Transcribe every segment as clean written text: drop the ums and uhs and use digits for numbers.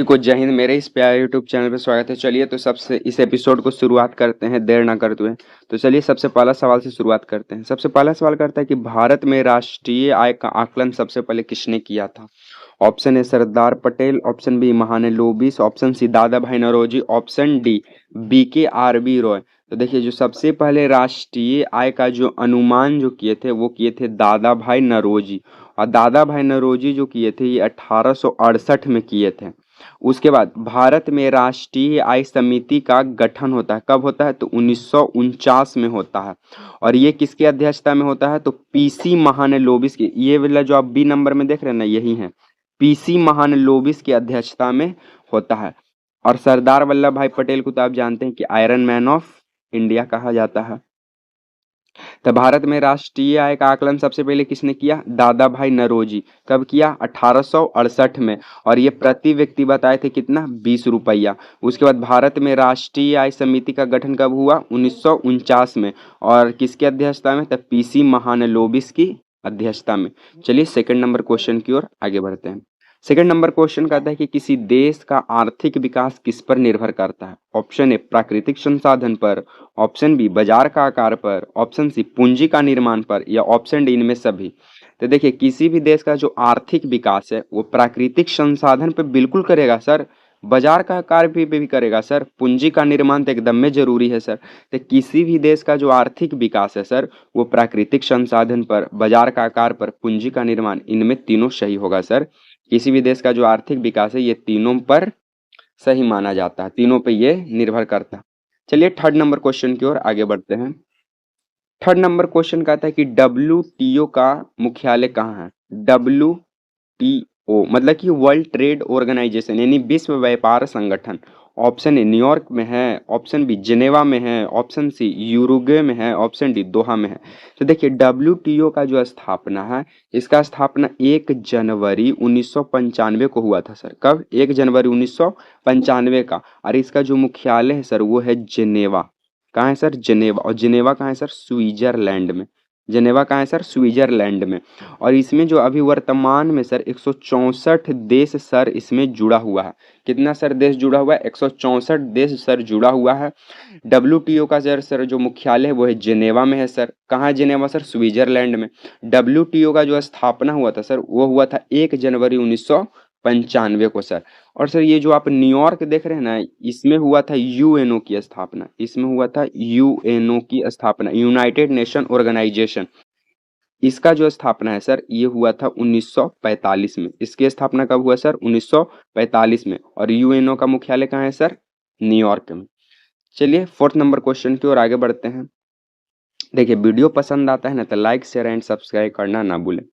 को जय हिंद। मेरे इस प्यारे यूट्यूब चैनल पे स्वागत है। चलिए तो सबसे इस एपिसोड को शुरुआत करते हैं देर ना करते हुए। तो चलिए सबसे पहला सवाल से शुरुआत करते हैं। सबसे पहला सवाल करता है कि भारत में राष्ट्रीय आय का आकलन सबसे पहले किसने किया था? Option A Sardar Patel, option B Mahalanobis, option C Dadabhai Naoroji, option D BKRB Roy. तो देखिए जो सबसे पहले राष्ट्रीय आय का जो अनुमान जो किए थे वो किए थे दादा भाई नौरोजी। और दादा भाई नौरोजी जो किए थे ये 1868 में किए थे। उसके बाद भारत में राष्ट्रीय आय समिति का गठन होता है। कब होता है? तो 1949 में होता है। और ये किसकी अध्यक्षता में होता है? तो PC महालनोबिस की। ये वाला जो आप बी नंबर में देख रहे हैं ना, यही है। PC महालनोबिस की अध्यक्षता में होता है। और सरदार वल्लभ भाई पटेल को तो आप जानते हैं कि आयरन मैन ऑफ इंडिया कहा जाता है। तो भारत में राष्ट्रीय आय का आकलन सबसे पहले किसने किया? दादा भाई नौरोजी। कब किया? 1868 में। और ये प्रति व्यक्ति बताए थे कितना? 20 रुपया। उसके बाद भारत में राष्ट्रीय आय समिति का गठन कब हुआ? 1949 में। और किसकी अध्यक्षता में? तब PC महालनोबिस की अध्यक्षता में। चलिए सेकंड नंबर क्वेश्चन की ओर आगे बढ़ते हैं। सेकंड नंबर क्वेश्चन कहता है कि किसी देश का आर्थिक विकास किस पर निर्भर करता है? ऑप्शन ए प्राकृतिक संसाधन पर, ऑप्शन बी बाजार का आकार पर, ऑप्शन सी पूंजी का निर्माण पर, या ऑप्शन डी इनमें सभी। तो देखिए किसी भी देश का जो आर्थिक विकास है वो प्राकृतिक संसाधन पे बिल्कुल करेगा सर, बाजार का आकार भी करेगा सर, पूंजी का निर्माण तो एकदम में जरूरी है सर। तो किसी भी देश का जो आर्थिक विकास है सर वो प्राकृतिक संसाधन पर, बाजार का आकार पर, पूंजी का निर्माण, इनमें तीनों सही होगा सर। किसी भी देश का जो आर्थिक विकास है ये तीनों पर सही माना जाता है, तीनों पे ये निर्भर करता है। चलिए थर्ड नंबर क्वेश्चन की ओर आगे बढ़ते हैं। थर्ड नंबर क्वेश्चन कहता है कि WTO का मुख्यालय कहाँ है? WTO मतलब कि वर्ल्ड ट्रेड ऑर्गेनाइजेशन यानी विश्व व्यापार संगठन। ऑप्शन ए न्यूयॉर्क में है, ऑप्शन बी जिनेवा में है, ऑप्शन सी यूरुग्वे में है, ऑप्शन डी दोहा में है। तो देखिए WTO का जो स्थापना है, इसका स्थापना 1 जनवरी 1995 को हुआ था सर। कब? 1 जनवरी 1995 का। और इसका जो मुख्यालय है सर वो है जिनेवा। कहाँ है सर? जिनेवा। और जिनेवा कहाँ है सर? स्विट्जरलैंड में। जिनेवा कहाँ है सर? स्विट्जरलैंड में। और इसमें जो अभी वर्तमान में सर 164 देश सर इसमें जुड़ा हुआ है। कितना सर देश जुड़ा हुआ है? 164 देश सर जुड़ा हुआ है। WTO का सर जो मुख्यालय है वो है जिनेवा में है सर। कहाँ है जिनेवा सर? स्विट्जरलैंड में। WTO का जो स्थापना हुआ था सर वो हुआ था 1 जनवरी 1995 को सर। और सर ये जो आप न्यूयॉर्क देख रहे हैं ना, इसमें हुआ था UNO की स्थापना। इसमें हुआ था UNO की स्थापना, यूनाइटेड नेशन ऑर्गेनाइजेशन। इसका जो स्थापना है सर ये हुआ था 1945 में। इसकी स्थापना कब हुआ सर? 1945 में। और UNO का मुख्यालय कहाँ है सर? न्यूयॉर्क में। चलिए फोर्थ नंबर क्वेश्चन की ओर आगे बढ़ते हैं। देखिए वीडियो पसंद आता है ना तो लाइक शेयर एंड सब्सक्राइब करना ना भूलें।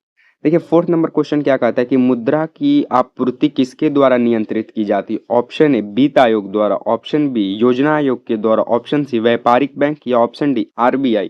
देखिए फोर्थ नंबर क्वेश्चन क्या कहता है कि मुद्रा की आपूर्ति किसके द्वारा नियंत्रित की जाती है? ऑप्शन ए वित्त आयोग द्वारा, ऑप्शन बी योजना आयोग के द्वारा, ऑप्शन सी व्यापारिक बैंक, या ऑप्शन डी RBI।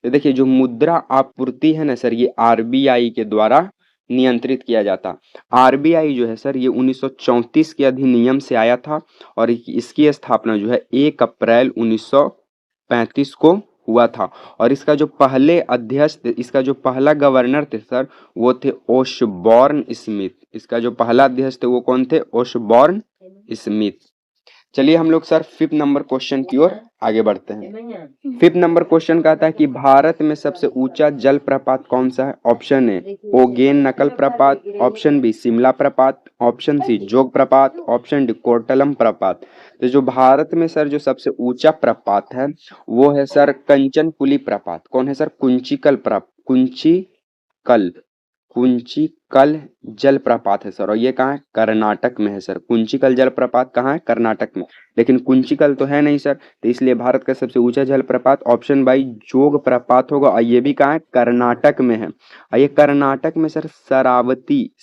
तो देखिए जो मुद्रा आपूर्ति है ना सर ये RBI के द्वारा नियंत्रित किया जाता। RBI जो है सर ये 1934 के अधिनियम से आया था। और इसकी स्थापना जो है 1 अप्रैल 1935 को हुआ था। और इसका जो पहले अध्यक्ष थे, इसका जो पहला गवर्नर थे सर वो थे ओशबॉर्न स्मिथ। इसका जो पहला अध्यक्ष थे वो कौन थे? ओशबॉर्न स्मिथ। चलिए हम लोग सर फिफ्थ नंबर क्वेश्चन की ओर आगे बढ़ते हैं। फिफ्थ नंबर क्वेश्चन कहता है कि भारत में सबसे ऊंचा जल प्रपात कौन सा है? ऑप्शन ए ओगेन नकल प्रपात, ऑप्शन बी शिमला प्रपात, ऑप्शन सी जोग प्रपात, ऑप्शन डी कोर्टलम प्रपात। तो जो भारत में सर जो सबसे ऊंचा प्रपात है वो है सर कंचनपुली प्रपात। कौन है सर? कुंचिकल जलप्रपात है सर। और ये कहाँ है? कर्नाटक में है सर। कुंचिकल जलप्रपात कहाँ है? कर्नाटक में। लेकिन कुंचिकल तो है नहीं सर, तो इसलिए भारत का सबसे ऊंचा जलप्रपात ऑप्शन बाई जोग प्रपात होगा। और ये भी कहाँ है? कर्नाटक में है। और ये कर्नाटक में सर शरावती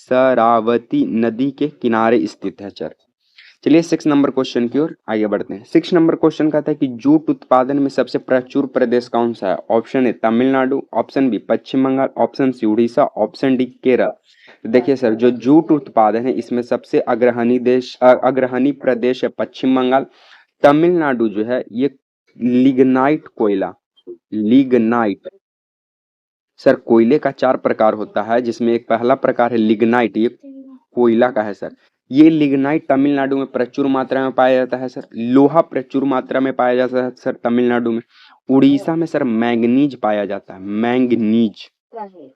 नदी के किनारे स्थित है सर। चलिए 6 नंबर क्वेश्चन की ओर आगे बढ़ते हैं। 6 नंबर क्वेश्चन कहता है कि जूट उत्पादन में सबसे प्रचुर प्रदेश कौन सा है? Option A Tamil Nadu, option B Paschim Bengal, option C Orissa, option D Kerala. तो देखिए सर जो जूट उत्पादन है इसमें सबसे अग्रहणी प्रदेश है पश्चिम बंगाल। तमिलनाडु जो है ये लिग्नाइट सर कोयले का 4 प्रकार होता है जिसमें एक पहला प्रकार है लिग्नाइट, ये कोयला का है सर। ये लिग्नाइट तमिलनाडु में प्रचुर मात्रा में पाया जाता है सर। लोहा प्रचुर मात्रा में पाया जाता है सर तमिलनाडु में। उड़ीसा में सर मैंगनीज पाया जाता है, मैंगनीज।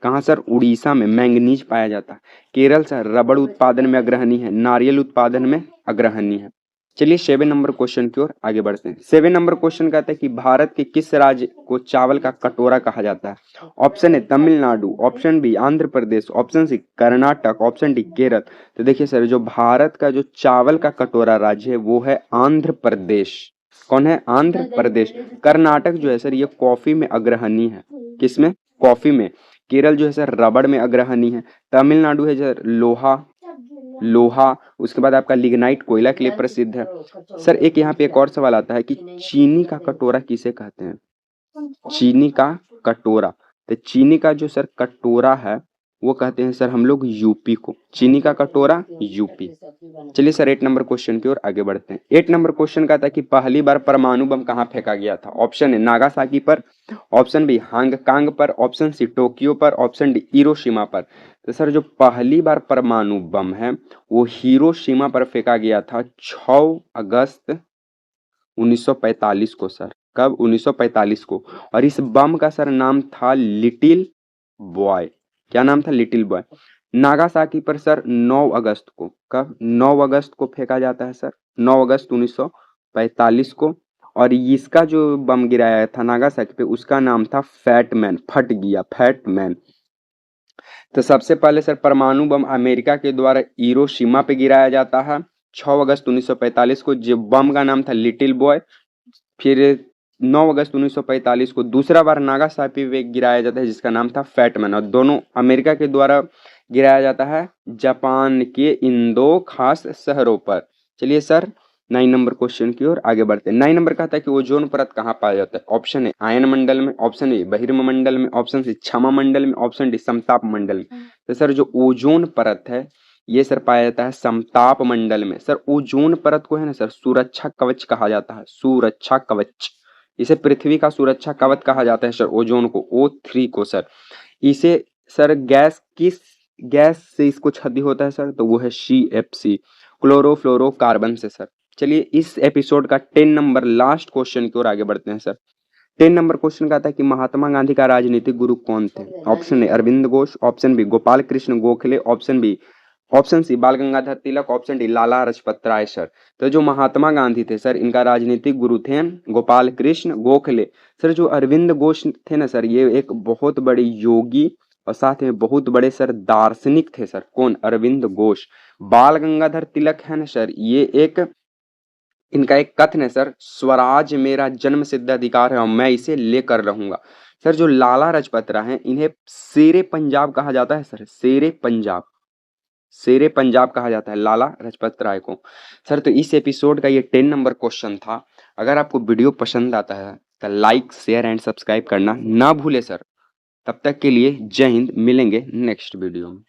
कहाँ सर? उड़ीसा में मैंगनीज पाया जाता है। केरल सर रबड़ उत्पादन में अग्रणी है, नारियल उत्पादन में अग्रणी है। चलिए 7 नंबर क्वेश्चन की ओर आगे बढ़ते हैं। 7 नंबर क्वेश्चन कहता है कि भारत के किस राज्य को चावल का कटोरा कहा जाता है? Option A Tamil Nadu, option B Andhra Pradesh, option C Karnataka, option D Kerala. तो देखिए सर, जो भारत का जो चावल का कटोरा राज्य है वो है आंध्र प्रदेश। कौन है? आंध्र प्रदेश। कर्नाटक जो है सर ये कॉफी में अग्रणी है। किसमें? कॉफी में। केरल जो है सर रबड़ में अग्रणी है। तमिलनाडु है सर लोहा। उसके बाद आपका लिग्नाइट कोयला के लिए प्रसिद्ध है। सर एक यहाँ पे एक और सवाल आता है कि चीनी का कटोरा किसे कहते हैं? चीनी का कटोरा। तो चीनी का जो सर कटोरा है वो कहते हैं सर हम लोग यूपी को। चीनी का कटोरा यूपी। चलिए सर 8 नंबर क्वेश्चन की ओर आगे बढ़ते हैं। 8 नंबर क्वेश्चन का था कि पहली बार परमाणु बम कहाँ फेंका गया था? ऑप्शन है नागासाकी पर, ऑप्शन बी हांगकांग पर, ऑप्शन सी टोक्यो पर, ऑप्शन डी हिरोशिमा पर। तो सर जो पहली बार परमाणु बम है वो हिरोशिमा पर फेंका गया था 6 अगस्त 1945 को सर। कब? 1945 को। और इस बम का सर नाम था लिटिल बॉय। क्या नाम था? Little boy. नागासाकी पर सर 9 अगस्त को। कब? 9 अगस्त को फेंका जाता है सर, 9 अगस्त 1945 को। और इसका जो बम गिराया था नागासाकी पे उसका नाम था फैटमैन। फट गया, फैटमैन। तो सबसे पहले सर परमाणु बम अमेरिका के द्वारा हिरोशिमा पे गिराया जाता है 6 अगस्त 1945 को, जो बम का नाम था लिटिल बॉय। फिर 9 अगस्त 1945 को दूसरा बार नागासाकी पे गिराया जाता है जिसका नाम था फैटमैन। और दोनों अमेरिका के द्वारा गिराया जाता है जापान के इन 2 खास शहरों पर। चलिए सर 9 नंबर क्वेश्चन की ओर आगे बढ़ते हैं। 9 नंबर कहता है कि ओजोन परत कहाँ पाया जाता है? ऑप्शन है आयन मंडल में, ऑप्शन ए बहिर्म मंडल में, ऑप्शन सी क्षमा मंडल में, ऑप्शन डी समताप मंडल में। तो सर जो ओजोन परत है ये सर पाया जाता है समताप मंडल में। सर ओजोन परत को है ना सर सुरक्षा कवच कहा जाता है, सुरक्षा कवच। इसे पृथ्वी का सुरक्षा कवच कहा जाता है सर ओजोन को, O3 को सर। इसे सर किस गैस से इसको क्षति होता है सर? तो वो है CFC, क्लोरोफ्लोरोकार्बन से सर। चलिए इस एपिसोड का 10 नंबर लास्ट क्वेश्चन की ओर आगे बढ़ते हैं सर। 10 नंबर क्वेश्चन का आता है कि महात्मा गांधी का राजनीतिक गुरु कौन थे? Option A Arvind Ghosh, option B Gopal Krishna Gokhale, option C Bal Gangadhar Tilak, option D Lala Lajpat Rai sir. तो जो महात्मा गांधी थे सर इनका राजनीतिक गुरु थे गोपाल कृष्ण गोखले। सर जो अरविंद घोष थे ना सर ये एक बहुत बड़े योगी और साथ में बहुत बड़े सर दार्शनिक थे सर। कौन? अरविंद घोष। बाल गंगाधर तिलक है ना सर ये इनका एक कथन है सर, स्वराज मेरा जन्म सिद्ध अधिकार है और मैं इसे लेकर रहूंगा। सर जो लाला लाजपत राय हैं इन्हें शेरे पंजाब कहा जाता है सर, शेरे पंजाब। शेरे पंजाब कहा जाता है लाला लाजपत राय को। सर तो इस एपिसोड का ये 10 नंबर क्वेश्चन था। अगर आपको वीडियो पसंद आता है तो लाइक शेयर एंड सब्सक्राइब करना ना भूले सर। तब तक के लिए जय हिंद, मिलेंगे नेक्स्ट वीडियो में।